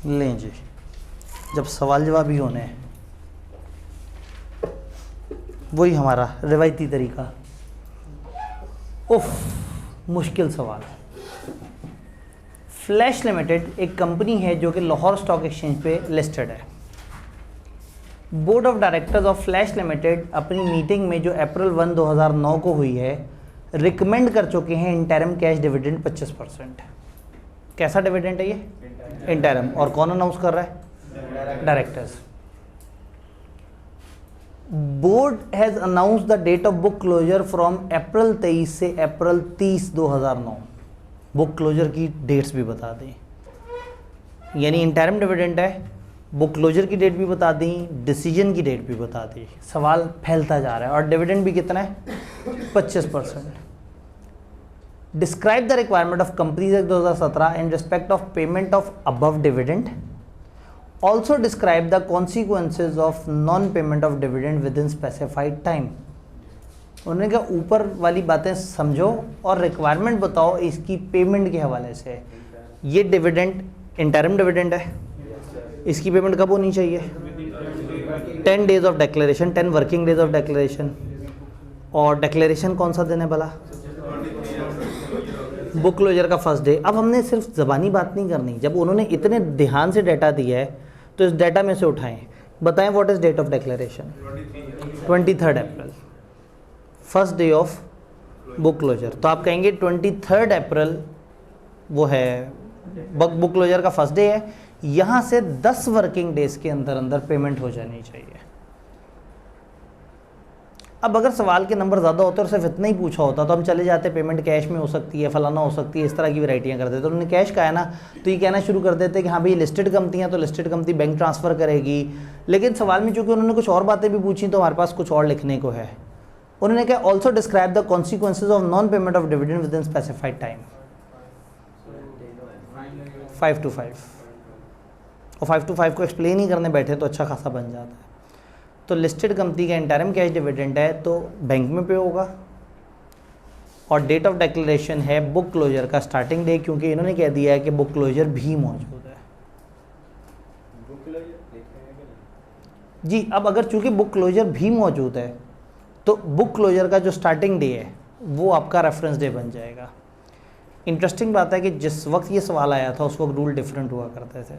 लें जी, जब सवाल जवाब ही होने हैं, वही हमारा रिवायती तरीका। उफ, मुश्किल सवाल। फ्लैश लिमिटेड एक कंपनी है जो कि लाहौर स्टॉक एक्सचेंज पे लिस्टेड है। Board of directors of flash limited अपनी मीटिंग में जो अप्रैल 1, 2009 को हुई है, रिकमेंड कर चुके हैं इंटरिम कैश डिविडेंड 25%। कैसा डिविडेंड है ये? इंटरिम। और कौन अनाउंस कर रहा है? Directors. Board has announce the date of book closure from April 23 से अप्रैल 30, 2009। बुक क्लोजर की डेट्स भी बता दें, यानी इंटरिम डिविडेंड है, बुक क्लोजर की डेट भी बता दी, डिसीजन की डेट भी बता दी। सवाल फैलता जा रहा है। और डिविडेंड भी कितना है? 25%। Describe the requirement of companies act 2017 in respect of payment of above dividend. Also describe the consequences of non payment of dividend with in specified time. उन्होंने कहा ऊपर वाली बातें समझो और रिक्वायरमेंट बताओ इसकी पेमेंट के हवाले से। ये डिविडेंड इंटरिम डिविडेंड है, इसकी पेमेंट कब होनी चाहिए? 10 days of declaration, 10 working days of declaration. और डिक्लेरेशन कौन सा दिन है भला? बुक क्लोजर का फर्स्ट डे। अब हमने सिर्फ ज़बानी बात नहीं करनी, जब उन्होंने इतने ध्यान से डाटा दिया है तो इस डाटा में से उठाएं। बताएं what is date of declaration? 23 April, first day of book closure. तो आप कहेंगे 23 अप्रैल वो है बुक क्लोजर का फर्स्ट डे है, यहाँ से 10 वर्किंग डेज के अंदर अंदर पेमेंट हो जानी चाहिए। अब अगर सवाल के नंबर ज़्यादा होते और सिर्फ इतना ही पूछा होता तो हम चले जाते पेमेंट कैश में हो सकती है, फलाना हो सकती है, इस तरह की वैरायटियाँ कर देते। तो उन्होंने कैश का है ना, तो ये कहना शुरू कर देते कि हाँ भाई लिस्टेड कंपनियाँ तो लिस्टेड कंपनी बैंक ट्रांसफ़र करेगी। लेकिन सवाल में चूँकि उन्होंने कुछ और बातें भी पूछी तो हमारे पास कुछ और लिखने को है। उन्होंने कहा also describe the consequences of non payment of dividend with in specified time. 5 to 5 और 5 to 5 को एक्सप्लेन ही करने बैठे तो अच्छा खासा बन जाता है। तो लिस्टेड कंपनी का इंटरिम कैश डिविडेंड है तो बैंक में पे होगा, और डेट ऑफ डिक्लेरेशन है बुक क्लोजर का स्टार्टिंग डे, क्योंकि इन्होंने कह दिया है कि बुक क्लोजर भी मौजूद है। जी, अब अगर चूंकि बुक क्लोजर भी मौजूद है तो बुक क्लोजर का जो स्टार्टिंग डे है वो आपका रेफरेंस डे बन जाएगा। इंटरेस्टिंग बात है कि जिस वक्त ये सवाल आया था उस वक्त रूल डिफरेंट हुआ करते थे,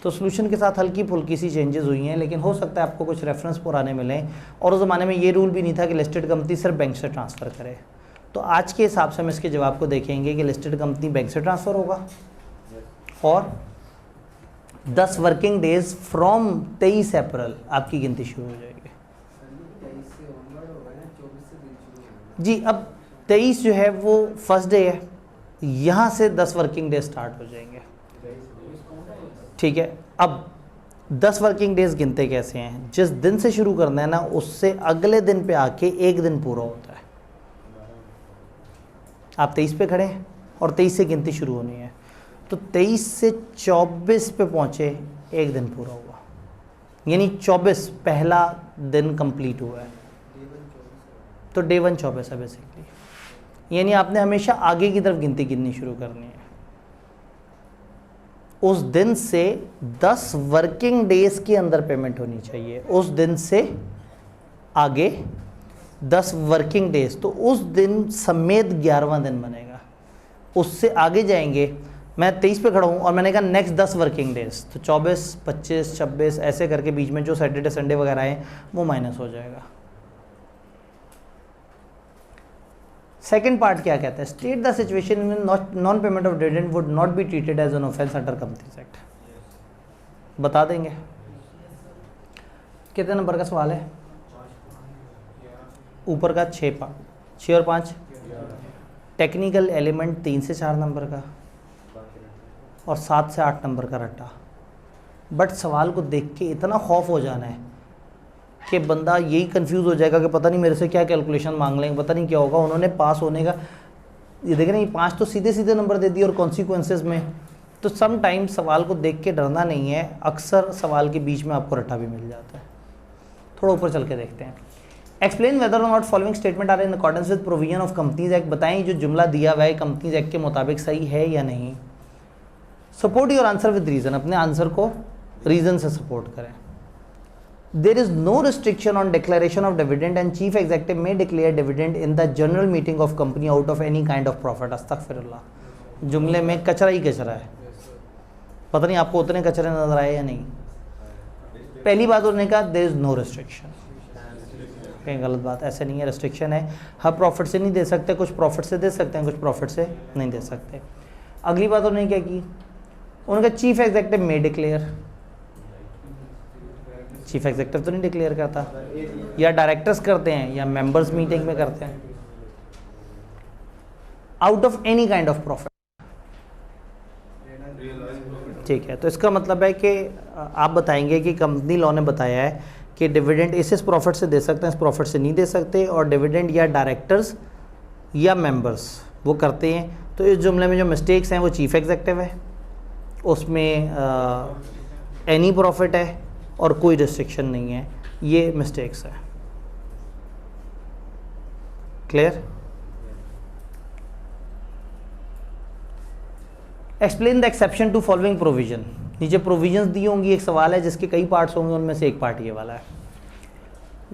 तो सोल्यूशन के साथ हल्की फुल्की सी चेंजेस हुई हैं, लेकिन हो सकता है आपको कुछ रेफरेंस पुराने मिलें। और उस ज़माने में ये रूल भी नहीं था कि लिस्टेड कंपनी सिर्फ बैंक से ट्रांसफ़र करे। तो आज के हिसाब से हम इसके जवाब को देखेंगे कि लिस्टेड कंपनी बैंक से ट्रांसफ़र होगा और 10 वर्किंग डेज फ्रॉम 23 अप्रैल आपकी गिनती शुरू हो जाएगी। जी, अब 23 जो है वो फर्स्ट डे है, यहाँ से 10 वर्किंग डेज स्टार्ट हो जाएंगे। ठीक है, अब 10 वर्किंग डेज गिनते कैसे हैं? जिस दिन से शुरू करना है ना उससे अगले दिन पे आके एक दिन पूरा होता है। आप 23 पे खड़े हैं और 23 से गिनती शुरू होनी है, तो 23 से 24 पे पहुँचे एक दिन पूरा हुआ, यानी 24 पहला दिन कंप्लीट हुआ है। तो डे 1 24 है बेसिकली, यानी आपने हमेशा आगे की तरफ गिनती गिननी शुरू करनी है। उस दिन से 10 वर्किंग डेज के अंदर पेमेंट होनी चाहिए, उस दिन से आगे 10 वर्किंग डेज, तो उस दिन समेत 11वां दिन बनेगा। उससे आगे जाएंगे, मैं 23 पे खड़ा हूँ और मैंने कहा नेक्स्ट 10 वर्किंग डेज, तो 24, 25, 26 ऐसे करके बीच में जो सैटरडे संडे वगैरह हैं वो माइनस हो जाएगा। सेकेंड पार्ट क्या कहता है? State the situation in non payment of dividend would not be treated as an offence under companies act. बता देंगे। कितने नंबर का सवाल है? ऊपर का 6 और 5। टेक्निकल एलिमेंट 3 से 4 नंबर का और 7 से 8 नंबर का रट्टा। बट सवाल को देख के इतना खौफ हो जाना है कि बंदा यही कंफ्यूज हो जाएगा कि पता नहीं मेरे से क्या कैलकुलेशन मांग लेंगे, पता नहीं क्या होगा। उन्होंने पास होने का ये देख रहे हैं, 5 तो सीधे सीधे नंबर दे दिए और कॉन्सिक्वेंसेज में। तो सम टाइम सवाल को देख के डरना नहीं है, अक्सर सवाल के बीच में आपको रट्टा भी मिल जाता है। थोड़ा ऊपर चल के देखते हैं। Explain whether or not following statement are in accordance with provision of companies act. बताएं जो जुमला दिया हुआ है कंपनीज एक्ट के मुताबिक सही है या नहीं। Support your answer with reason, अपने आंसर को रीजन से सपोर्ट करें। There is no restriction on declaration of dividend and chief executive may declare dividend in the general meeting of company out of any kind of profit. अस्तगफिरुल्लाह, जुमले में कचरा ही कचरा है। पता नहीं आपको उतने कचरे नजर आए या नहीं। पहली बात उन्होंने कहा देयर इज नो रिस्ट्रिक्शन, कहीं गलत बात, ऐसे नहीं है, रिस्ट्रिक्शन है। हर प्रॉफिट से नहीं दे सकते, कुछ प्रॉफिट से दे सकते हैं, कुछ प्रॉफिट से नहीं दे सकते। अगली बात उन्होंने क्या की, उन्होंने कहा चीफ एग्जीक्यूटिव में डिक्लेयर। चीफ एग्जीक्यूटिव तो नहीं डिक्लेयर करता, या डायरेक्टर्स करते हैं या मेंबर्स मीटिंग में करते हैं। Out of any kind of profit, ठीक है। तो इसका मतलब है कि आप बताएंगे कि कंपनी लॉ ने बताया है कि डिविडेंड इस प्रॉफिट से दे सकते हैं, इस प्रॉफिट से नहीं दे सकते, और डिविडेंड या डायरेक्टर्स या मेंबर्स वो करते हैं। तो इस जुमले में जो मिस्टेक्स हैं वो चीफ एग्जीक्यूटिव है, उसमें एनी प्रॉफिट है और कोई रिस्ट्रिक्शन नहीं है, ये मिस्टेक्स है। Clear? Explain the exception to following provision. नीचे प्रोविजंस दी होंगी, एक सवाल है जिसके कई पार्ट्स होंगे, उनमें से एक पार्ट ये वाला है।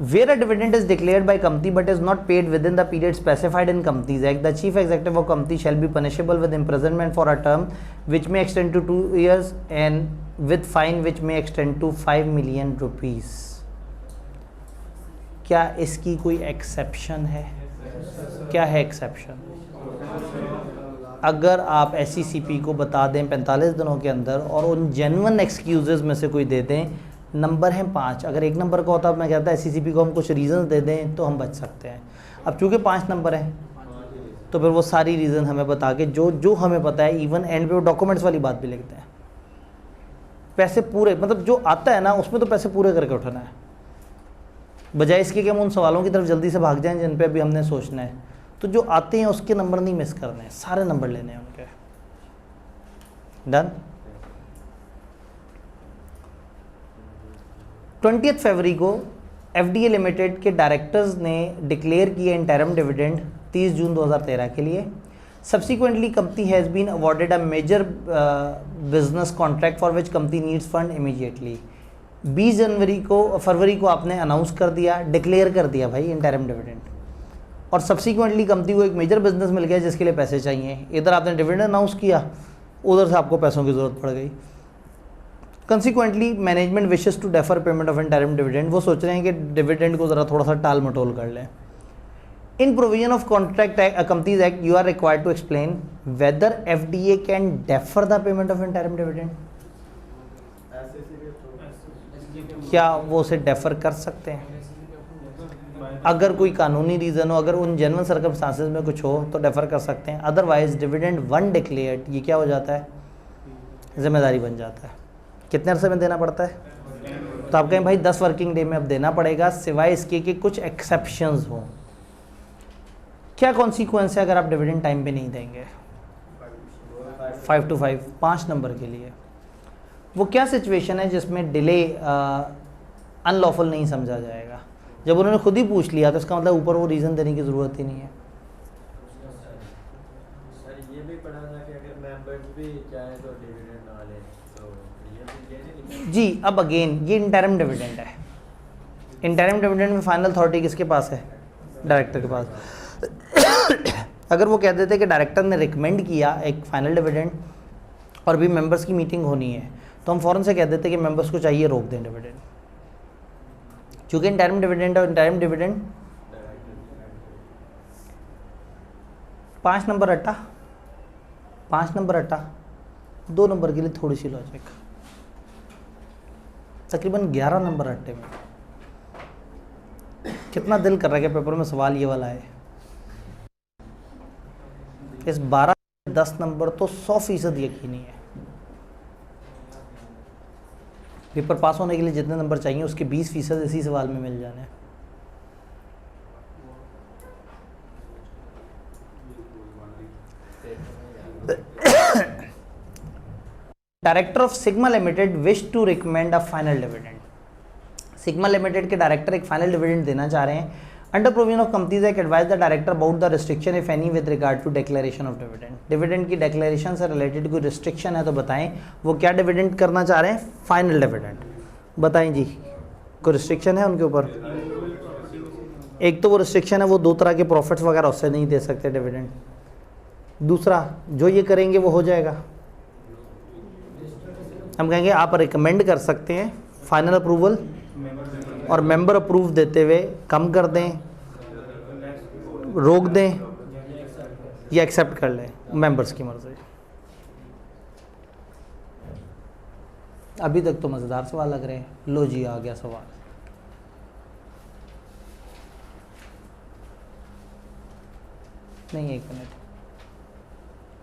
Where a dividend is declared by company but is not paid with in the period specified in companies act, the chief executive of company shall be punishable with imprisonment for a term which may extend to 2 years and with fine which may extend to 5 million rupees। क्या इसकी कोई exception है? क्या है exception? अगर आप SECP को बता दें 45 दिनों के अंदर और उन जेन्युइन एक्सक्यूजेज में से कोई दे दें, नंबर है 5, अगर एक नंबर का होता मैं कहता SECP को हम कुछ रीज़न दे दें तो हम बच सकते हैं। अब चूँकि 5 नंबर है तो फिर वो सारी रीज़न हमें बता के जो हमें पता है, इवन एंड पे वो डॉक्यूमेंट्स वाली बात भी लिखते हैं। पैसे पूरे, मतलब जो आता है ना उसमें तो पैसे पूरे करके उठाना है, बजाय इसके कि हम उन सवालों की तरफ जल्दी से भाग जाएं जिन पे अभी हमने सोचना है। तो जो आते हैं उसके नंबर नहीं मिस करने हैं, सारे नंबर लेने हैं उनके। डन। 20 फरवरी को FDA लिमिटेड के डायरेक्टर्स ने डिक्लेयर किया इंटरिम डिविडेंड 30 जून 2013 के लिए। Subsequently company has been awarded a major business contract for which company needs fund immediately. 20 फरवरी को आपने अनाउंस कर दिया, डिक्लेयर कर दिया भाई इंटरिम डिविडेंड, और सब्सिक्वेंटली कंपनी को एक मेजर बिजनेस मिल गया जिसके लिए पैसे चाहिए। इधर आपने डिविडेंड अनाउंस किया, उधर से आपको पैसों की ज़रूरत पड़ गई। Consequently management wishes to defer payment of interim dividend, वो सोच रहे हैं कि डिविडेंड को ज़रा थोड़ा सा टाल मटोल कर लें। In provision of contract companies act you are required to explain whether FDA can defer the payment of interim dividend. क्या वो उसे डेफर कर सकते हैं? अगर कोई कानूनी रीज़न हो, अगर उन जेन्युइन सर्कमस्टांसेस में कुछ हो तो डेफर कर सकते हैं। अदरवाइज डिविडेंड 1 डिक्लेयर्ड, ये क्या हो जाता है? जिम्मेदारी बन जाता है। कितने अरसे में देना पड़ता है? तो आप कहें भाई 10 वर्किंग डे में अब देना पड़ेगा, सिवाय इसके कि कुछ एक्सेप्शंस हों। क्या कॉन्सिक्वेंस है अगर आप डिविडेंड टाइम पे नहीं देंगे? 5 to 5, 5 नंबर के लिए। वो क्या सिचुएशन है जिसमें डिले अनलॉफुल नहीं समझा जाएगा? जब उन्होंने खुद ही पूछ लिया तो इसका मतलब ऊपर वो रीज़न देने की ज़रूरत ही नहीं है। सर ये भी पढ़ा था कि अगर मेंबर्स भी चाहे तो डिविडेंड ना लें, तो ये भी लेने जी। अब अगेन ये इंटरिम डिविडेंड है। इंटरिम डिविडेंड में फाइनल अथॉरिटी किसके पास है? डायरेक्टर के पास। अगर वो कह देते कि डायरेक्टर ने रिकमेंड किया एक फाइनल डिविडेंड और भी मेंबर्स की मीटिंग होनी है, तो हम फ़ौरन से कह देते कि मेंबर्स को चाहिए रोक दें डिविडेंड, क्योंकि इंटरिम डिविडेंड और इंटरिम डिविडेंड 5 नंबर अट्टा, 5 नंबर अट्टा, 2 नंबर के लिए थोड़ी सी लॉजिक, तकरीबन 11 नंबर अट्टे में। कितना दिल कर रहा है कि पेपर में सवाल ये वाला है। इस 12-10 नंबर तो 100% यकीनी है। पेपर पास होने के लिए जितने नंबर चाहिए उसके 20% इसी सवाल में मिल जाने हैं। Director of Sigma limited wish to recommend a final dividend. Sigma limited के डायरेक्टर एक फाइनल डिविडेंड देना चाह रहे हैं under provision of companies act advise the director about the restriction if any with regard to declaration of dividend. Dividend की declaration से related कोई restriction है तो बताएं, वो क्या डिविडेंड करना चाह रहे हैं, फाइनल डिविडेंड। बताएं जी, कोई रिस्ट्रिक्शन है उनके ऊपर? एक तो वो रिस्ट्रिक्शन है वो 2 तरह के प्रॉफिट्स वगैरह उससे नहीं दे सकते डिविडेंड। दूसरा, जो ये करेंगे वो हो जाएगा। हम कहेंगे आप रिकमेंड कर सकते हैं फाइनल अप्रूवल, और मेंबर अप्रूव देते हुए कम कर दें, रोक दें या एक्सेप्ट कर लें, मेंबर्स की मर्जी। अभी तक तो मज़ेदार सवाल लग रहे हैं। लो जी, आ गया सवाल। नहीं, 1 मिनट,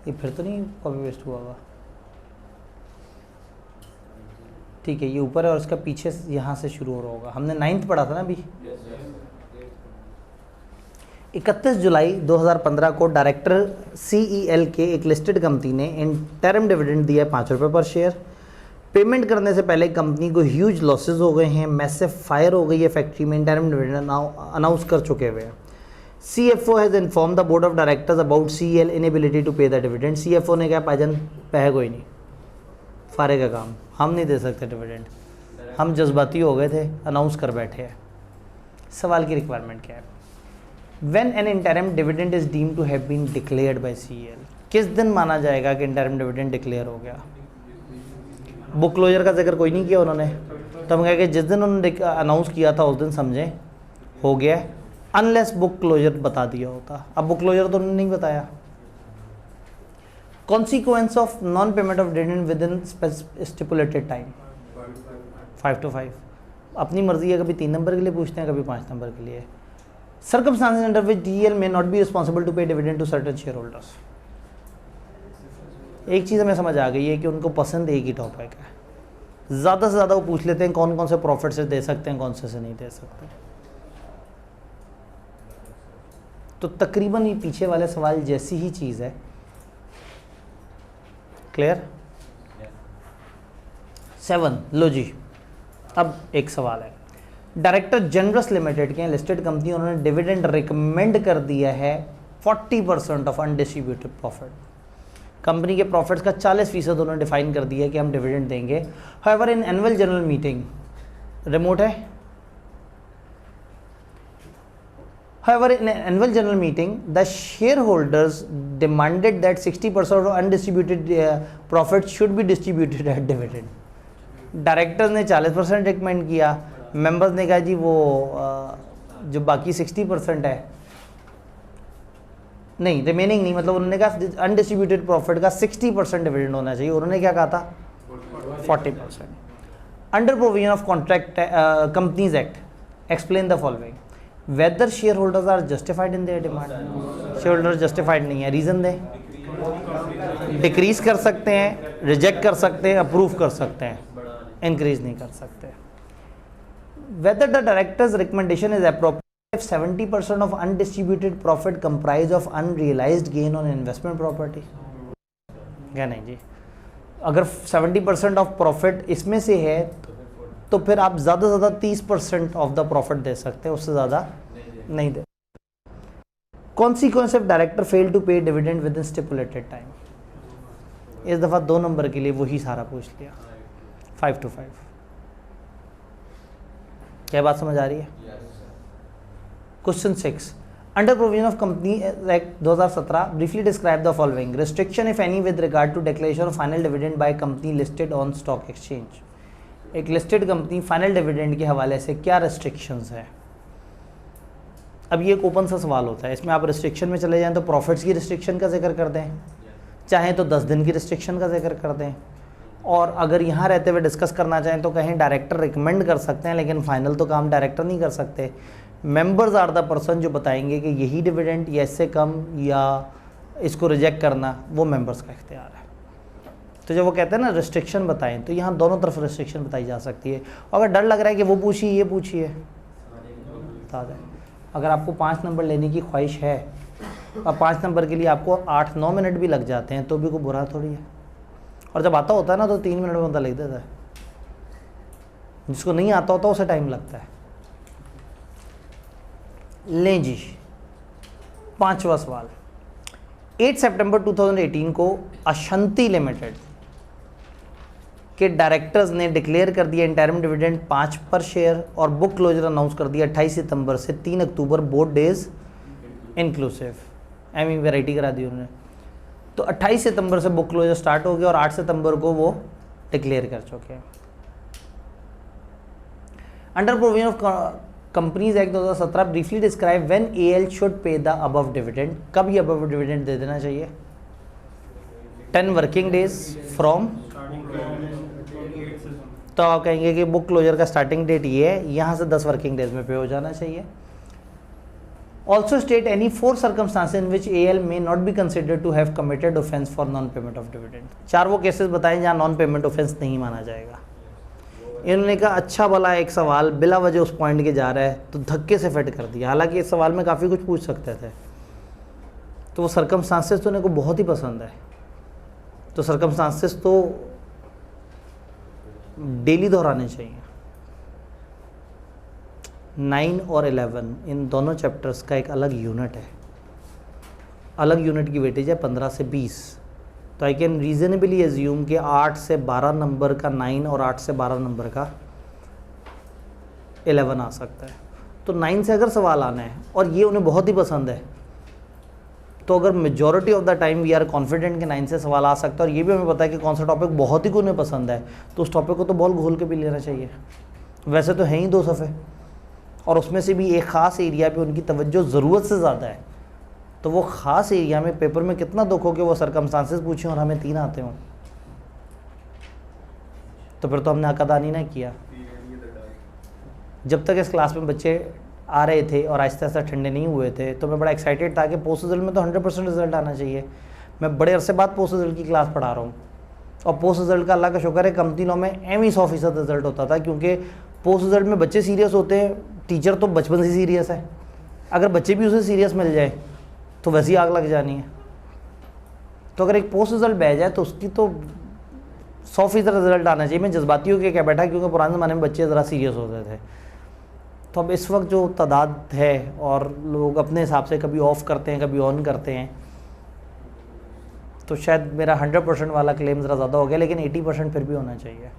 ये फिर तो नहीं कॉपी पेस्ट हुआ हुआ? ठीक है, ये ऊपर है और इसका पीछे यहाँ से शुरू हो रहा होगा। हमने 9th पढ़ा था ना अभी। 31 जुलाई 2015 को डायरेक्टर CEL के एक लिस्टेड कंपनी ने इंटरिम डिविडेंड दिया 5 रुपये पर शेयर। पेमेंट करने से पहले कंपनी को ह्यूज लॉसेस हो गए हैं, मैसिव फायर हो गई है फैक्ट्री में, इंटरिम डिविडेंड अनाउंस कर चुके हुए हैं। CFO has inform the board of directors about CEL inability to pay the dividend. CFO ने कहा भाईजान पैसे कोई नहीं, फारे का काम, हम नहीं दे सकते डिविडेंड, हम जज्बाती हो गए थे, अनाउंस कर बैठे हैं। सवाल की रिक्वायरमेंट क्या है? When an interim dividend is deemed to have been declared by CEL, किस दिन माना जाएगा कि इंटरिम डिविडेंड डिक्लेयर हो गया? बुक क्लोजर का जिक्र कोई नहीं किया उन्होंने, तो हम कहेंगे जिस दिन उन्होंने अनाउंस किया था उस दिन समझें हो गया, अनलेस बुक क्लोजर बता दिया होता। अब बुक क्लोजर तो उन्होंने नहीं बताया। Consequence of non payment of dividend within stipulated time 5 to 5। अपनी मर्जी है, कभी 3 नंबर के लिए पूछते हैं, कभी 5 नंबर के लिए। Circumstances under which DEL may not be responsible to pay dividend to certain shareholders। एक चीज़ हमें समझ आ गई है कि उनको पसंद एक ही टॉपिक है, ज़्यादा से ज़्यादा वो पूछ लेते हैं कौन कौन से प्रॉफिट से दे सकते हैं, कौन से नहीं दे सकते। तो तकरीबन ये पीछे वाले सवाल जैसी ही चीज़ है। क्लियर? 7, लो जी, अब एक सवाल है। डायरेक्टर जनरस लिमिटेड के लिस्टेड कंपनी, उन्होंने डिविडेंड रिकमेंड कर दिया है 40% ऑफ अनडिस्ट्रीब्यूटेड प्रॉफिट। कंपनी के प्रॉफिट्स का 40% उन्होंने डिफाइन कर दिया कि हम डिविडेंड देंगे। However in annual general meeting, remote है, however in an annual general meeting the shareholders demanded that 60% of undistributed profits should be distributed at dividend। Directors ने 40% रिकमेंड किया, मेंबर्स ने कहा जी वो जो बाकी 60% है, नहीं रिमेनिंग नहीं, मतलब उन्होंने कहा अनडिस्ट्रीब्यूटेड प्रॉफिट का 60% डिविडेंड होना चाहिए, उन्होंने क्या कहा था 40%। Under provision of contract companies act explain the following, whether share holders are justified in their demand. Share holder justified नहीं है, रीज़न दे, डिक्रीज कर सकते हैं, रिजेक्ट कर सकते हैं, अप्रूव कर सकते हैं, इंक्रीज नहीं कर सकते। Whether the directors recommendation is appropriate if 70% of undistributed profit comprise of unrealised gain on investment property. क्या नहीं जी, अगर 70% ऑफ प्रॉफिट इसमें से है तो फिर आप ज़्यादा से ज़्यादा 30% ऑफ द प्रॉफिट दे सकते हैं, उससे ज़्यादा नहीं दे। Consequence of director fail to pay dividend within stipulated time. इस दफ़ा 2 नंबर के लिए वही सारा पूछ लिया, 5 to 5। क्या बात समझ आ रही है? Question 6, under provision of company act 2017 briefly describe the following, restriction if any with regard to declaration of final dividend by company listed on stock exchange. एक लिस्टेड कंपनी फाइनल डिविडेंड के हवाले से क्या रिस्ट्रिक्शंस है? अब ये एक open सा सवाल होता है, इसमें आप रिस्ट्रिक्शन में चले जाएं तो प्रॉफिट्स की रिस्ट्रिक्शन का जिक्र कर दें, चाहें तो 10 दिन की रिस्ट्रिक्शन का जिक्र कर दें, और अगर यहाँ रहते हुए डिस्कस करना चाहें तो कहें डायरेक्टर रिकमेंड कर सकते हैं, लेकिन फाइनल तो काम डायरेक्टर नहीं कर सकते। मेंबर्स आर द पर्सन जो बताएंगे कि यही डिविडेंड या इससे कम या इसको रिजेक्ट करना, वो मेंबर्स का इख्तियार है। तो जब वो कहते हैं ना रिस्ट्रिक्शन बताएं, तो यहाँ दोनों तरफ रिस्ट्रिक्शन बताई जा सकती है। अगर डर लग रहा है कि वो पूछिए ये पूछिए, बता दें। अगर आपको 5 नंबर लेने की ख्वाहिश है और 5 नंबर के लिए आपको 8-9 मिनट भी लग जाते हैं तो भी कोई बुरा थोड़ी है, और जब आता होता है ना तो 3 मिनट में बंदा लिख देता है, जिसको नहीं आता होता उसे टाइम लगता है। लें जी, 5वां सवाल। 8 सितंबर 2018 को अशंति लिमिटेड के डायरेक्टर्स ने डिक्लेयर कर दिया इंटरिम डिविडेंड 5 पर शेयर और बुक क्लोजर अनाउंस कर दिया 28 सितंबर से 3 अक्टूबर बोथ डेज इंक्लूसिव। एमी वैरायटी करा दी उन्होंने। तो 28 सितंबर से बुक क्लोजर स्टार्ट हो गया और 8 सितंबर को वो डिक्लेयर कर चुके हैं। Under provision of companies act 2017 briefly describe when AL should pay the above dividend. कब ये अबव डिविडेंड दे देना चाहिए? 10 वर्किंग डेज फ्रॉम। तो आप कहेंगे कि बुक क्लोजर का स्टार्टिंग डेट ये है, यहाँ से 10 वर्किंग डेज में पे हो जाना चाहिए। Also state any 4 circumstances in which AL may not be considered to have committed offence for non payment of dividend. 4 वो केसेस बताएं जहाँ नॉन पेमेंट ऑफेंस नहीं माना जाएगा। इन्होंने कहा अच्छा भला एक सवाल बिला वजह उस पॉइंट के जा रहा है तो धक्के से फिट कर दिया। हालांकि इस सवाल में काफ़ी कुछ पूछ सकते थे। तो वो सर्कमस्टांसेस तो इन्हें को बहुत ही पसंद है। तो सर्कमस्टांसेस तो डेली दोहराने चाहिए। 9 और 11 इन दोनों चैप्टर्स का एक अलग यूनिट है। अलग यूनिट की वेटेज है 15 से 20। तो आई कैन रीजनेबली एज्यूम कि 8 से 12 नंबर का 9 और 8 से 12 नंबर का 11 आ सकता है। तो 9 से अगर सवाल आना है और ये उन्हें बहुत ही पसंद है, तो अगर majority of the time we are confident कि 9 से सवाल आ सकता है और ये भी हमें पता है कि कौन सा टॉपिक बहुत ही उन्हें पसंद है, तो उस टॉपिक को तो बॉल घोल के भी लेना चाहिए। वैसे तो हैं ही 2 सफ़े और उसमें से भी एक ख़ास एरिया पे उनकी तवज्जो ज़रूरत से ज़्यादा है। तो वो ख़ास एरिया में पेपर में कितना दुख हो कि वो सर्कमस्टांसेस पूछें और हमें 3 आते हों, तो फिर तो हमने हक़दानी ना किया। जब तक इस क्लास में बच्चे आ रहे थे और आहिस्ता आहिस्ता ठंडे नहीं हुए थे, तो मैं बड़ा एक्साइटेड था कि पोस्ट रिजल्ट में तो 100% रिजल्ट आना चाहिए। मैं बड़े अरसे बाद पोस्ट रिजल्ट की क्लास पढ़ा रहा हूँ और पोस्ट रिजल्ट का अल्लाह का शुक्र है कंपनी लॉ में एम ही 100% रिजल्ट होता था, क्योंकि पोस्ट रिजल्ट में बच्चे सीरियस होते हैं, टीचर तो बचपन से सीरियस है। अगर बच्चे भी उसे सीरियस मिल जाए तो वैसी आग लग जानी है। तो अगर एक पोस्ट रिजल्ट बह जाए तो उसकी तो 100% रिजल्ट आना चाहिए। मैं जज्बाती हो के क्या बैठा, क्योंकि पुराने ज़माने में बच्चे ज़रा सीरियस होते थे। तो अब इस वक्त जो तादाद है और लोग अपने हिसाब से कभी ऑफ़ करते हैं कभी ऑन करते हैं, तो शायद मेरा 100% वाला क्लेम ज़रा ज़्यादा हो गया, लेकिन 80% फिर भी होना चाहिए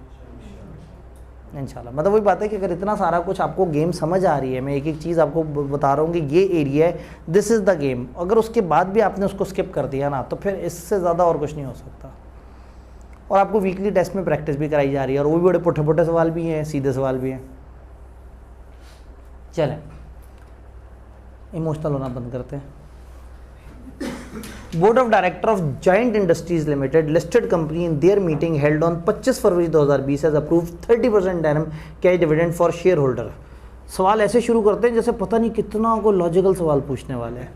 इंशाल्लाह। मतलब वही बात है कि अगर इतना सारा कुछ आपको गेम समझ आ रही है, मैं एक एक चीज़ आपको बता रहा हूँ कि ये एरिया है, दिस इज़ द गेम, अगर उसके बाद भी आपने उसको स्किप कर दिया ना, तो फिर इससे ज़्यादा और कुछ नहीं हो सकता। और आपको वीकली टेस्ट में प्रैक्टिस भी कराई जा रही है और वो भी बड़े पुट्ठे पुट्ठे सवाल भी हैं, सीधे सवाल भी हैं। चलें, इमोशनल होना बंद करते हैं। Board of director of giant industries limited listed company in their meeting held on 25 February 2020 has approved 30% interim cash dividend for share holder. सवाल ऐसे शुरू करते हैं जैसे पता नहीं कितना को लॉजिकल सवाल पूछने वाले हैं।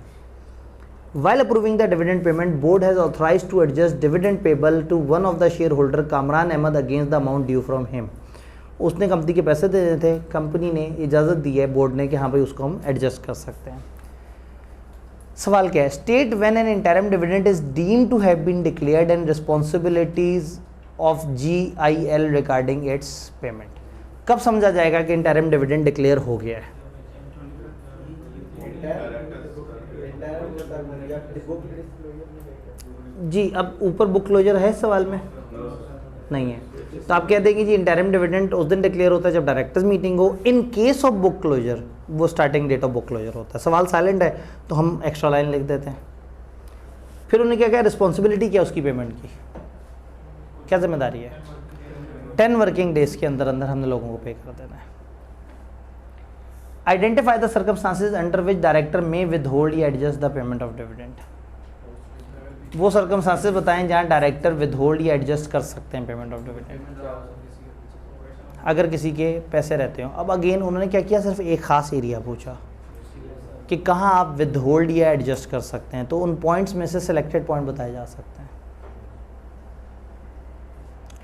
While approving the dividend payment, board has authorized to adjust dividend payable to one of the shareholder Kamran Ahmed against the amount due from him। उसने कंपनी के पैसे दे देने थे, कंपनी ने इजाज़त दी है बोर्ड ने कि हाँ भाई उसको हम एडजस्ट कर सकते हैं। सवाल क्या है? State when an interim dividend is deemed to have been declared and responsibilities of GIL regarding its payment. कब समझा जाएगा कि इंटरिम डिविडेंड डिक्लेयर हो गया है? जी, अब ऊपर बुक क्लोजर है सवाल में? नहीं है। तो आप कहते हैं कि जी इंटरिम डिविडेंड उस दिन डिक्लेयर होता है जब डायरेक्टर्स मीटिंग हो। In case of book closure वो starting date of book closure होता है। सवाल साइलेंट है तो हम एक्स्ट्रा लाइन लिख देते हैं। फिर उन्हें क्या कहा, रिस्पॉन्सिबिलिटी क्या उसकी पेमेंट की, क्या जिम्मेदारी है? 10 वर्किंग डेज के अंदर अंदर हमने लोगों को पे कर देना है। Identify the circumstances under which director में विदहोल्ड या adjust the payment of dividend. वो सर्कमस्टांसेस बताएं जहां डायरेक्टर विदहोल्ड या एडजस्ट कर सकते हैं पेमेंट ऑफ डिविडेंड, अगर किसी के पैसे रहते हो। अब अगेन उन्होंने क्या किया, सिर्फ एक ख़ास एरिया पूछा कि कहाँ आप विदहोल्ड या एडजस्ट कर सकते हैं। तो उन पॉइंट्स में से सिलेक्टेड पॉइंट बताए जा सकते हैं।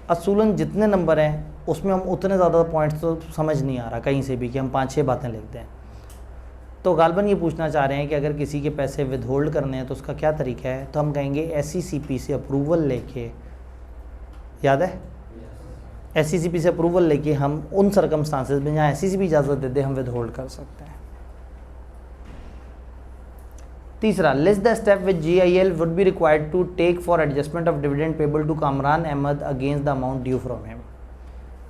असूलन जितने नंबर हैं उसमें हम उतने ज़्यादा पॉइंट्स तो समझ नहीं आ रहा कहीं से भी कि हम 5-6 बातें लिख दें। तो गालबन ये पूछना चाह रहे हैं कि अगर किसी के पैसे विदहोल्ड करने हैं तो उसका क्या तरीका है। तो हम कहेंगे SECP से अप्रूवल लेके, याद है SECP से अप्रूवल लेके हम उन सर्कमस्टांसेस में जहाँ SECP इजाज़त दे दे हम विदहोल्ड कर सकते हैं। तीसरा, list the step which GIL would be required to take for adjustment of dividend payable to Kamran Ahmed against the amount due from him.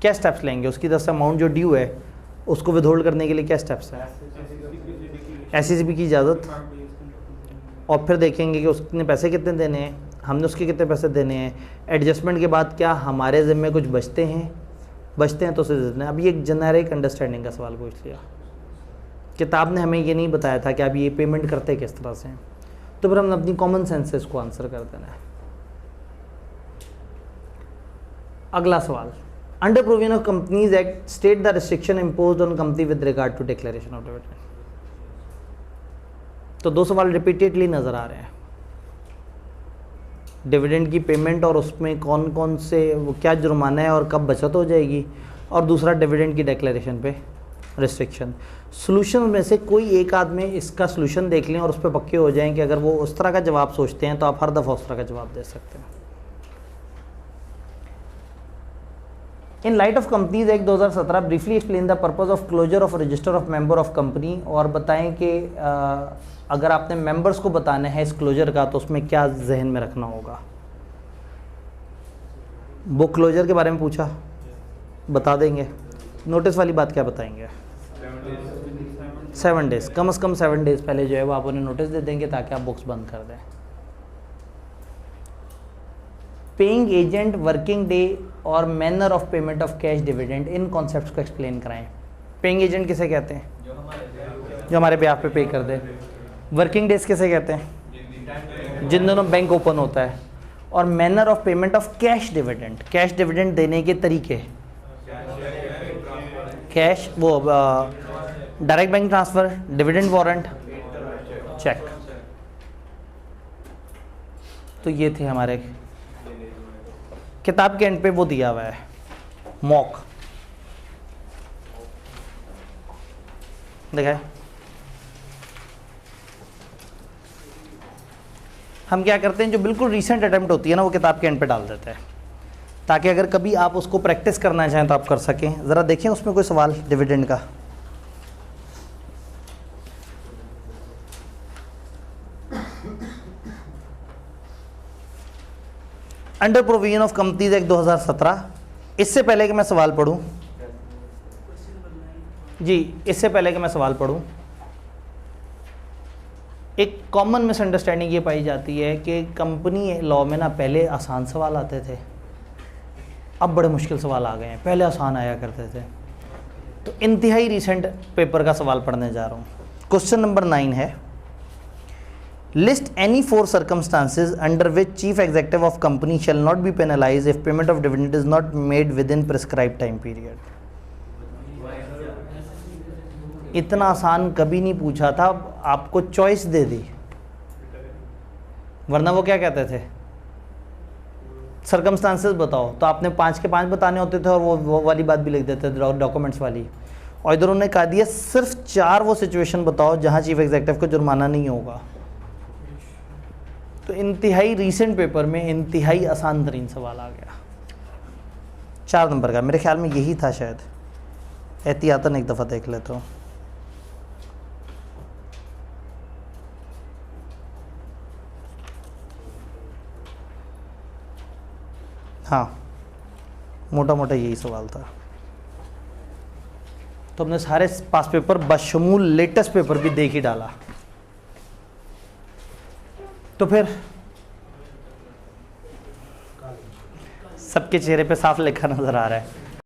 क्या स्टेप्स लेंगे उसकी तरफ से अमाउंट जो ड्यू है उसको विथहोल्ड करने के लिए? क्या स्टेप्स है? SCCB की इजाज़त, और फिर देखेंगे कि उसने पैसे कितने देने हैं, हमने उसके कितने पैसे देने हैं, एडजस्टमेंट के बाद क्या हमारे ज़िम्मे कुछ बचते हैं तो उसे देना है। अब ये एक जेनेरिक अंडरस्टैंडिंग का सवाल पूछ लिया, किताब ने हमें ये नहीं बताया था कि आप ये पेमेंट करते किस तरह से हैं, तो फिर हमने अपनी कॉमन सेंस से इसको आंसर कर देना है। अगला सवाल, under provision of companies act state the restriction imposed on company with regard to declaration of dividend. तो दो सवाल रिपीटेडली नज़र आ रहे हैं, डिविडेंड की पेमेंट और उसमें कौन कौन से वो क्या जुर्माना है और कब बचत हो जाएगी, और दूसरा डिविडेंड की डिक्लेरेशन पे रिस्ट्रिक्शन। सॉल्यूशन में से कोई एक आदमी इसका सॉल्यूशन देख लें और उस पर पक्के हो जाएं कि अगर वो उस तरह का जवाब सोचते हैं तो आप हर दफ़ा उस तरह का जवाब दे सकते हैं। In light of companies act 2017 briefly explain the purpose of closure of register of member of company, और बताएं कि अगर आपने मेंबर्स को बताना है इस क्लोजर का तो उसमें क्या जहन में रखना होगा। बुक क्लोजर के बारे में पूछा, बता देंगे। नोटिस वाली बात क्या बताएंगे? 7 डेज़, कम से कम 7 डेज़ पहले जो है वो आप उन्हें नोटिस दे देंगे ताकि आप बुक्स बंद कर दें। पेइंग एजेंट, वर्किंग डे और manner of payment of cash dividend, in concepts को एक्सप्लेन कराएं। पेइंग एजेंट किसे कहते हैं? जो हमारे ब्याह पे पे कर दे। वर्किंग डेज किसे कहते हैं? जिन दोनों बैंक ओपन होता है। और manner of payment of cash dividend, cash dividend देने के तरीके, कैश वो direct bank transfer, dividend warrant, cheque. तो ये थे हमारे, किताब के एंड पे वो दिया हुआ है मॉक, देखा है। हम क्या करते हैं, जो बिल्कुल रीसेंट अटेम्प्ट होती है ना वो किताब के एंड पे डाल देते हैं ताकि अगर कभी आप उसको प्रैक्टिस करना चाहें तो आप कर सकें। ज़रा देखें उसमें कोई सवाल डिविडेंड का। Under provision of companies act 2017, इससे पहले कि मैं सवाल पढ़ूं जी, इससे पहले कि मैं सवाल पढ़ूं, एक कॉमन मिसअंडरस्टैंडिंग ये पाई जाती है कि कंपनी लॉ में ना पहले आसान सवाल आते थे, अब बड़े मुश्किल सवाल आ गए हैं, पहले आसान आया करते थे। तो इंतहाई रीसेंट पेपर का सवाल पढ़ने जा रहा हूँ। क्वेश्चन नंबर 9 है, list any 4 circumstances under which chief executive of company shall not be penalise if payment of dividend is not made with in prescribe time period. इतना आसान कभी नहीं पूछा था, आपको चॉइस दे दी, वरना वो क्या कहते थे, सर्कमस्टांसेस बताओ, तो आपने 5 के 5 बताने होते थे और वो वाली बात भी लिख देते थे डॉक्यूमेंट्स वाली। और इधर उन्होंने कहा दिया सिर्फ 4 वो सिचुएशन बताओ जहां चीफ एग्जीक्यूटिव को जुर्माना नहीं होगा। तो इंतहाई रीसेंट पेपर में इंतहाई आसान तरीन सवाल आ गया, 4 नंबर का, मेरे ख्याल में यही था शायद, एहतियातन एक दफ़ा देख लेता हूँ। हाँ, मोटा मोटा यही सवाल था। तो हमने सारे पास पेपर बशमूल लेटेस्ट पेपर भी देख ही डाला। तो फिर सबके चेहरे पे साफ लिखा नजर आ रहा है।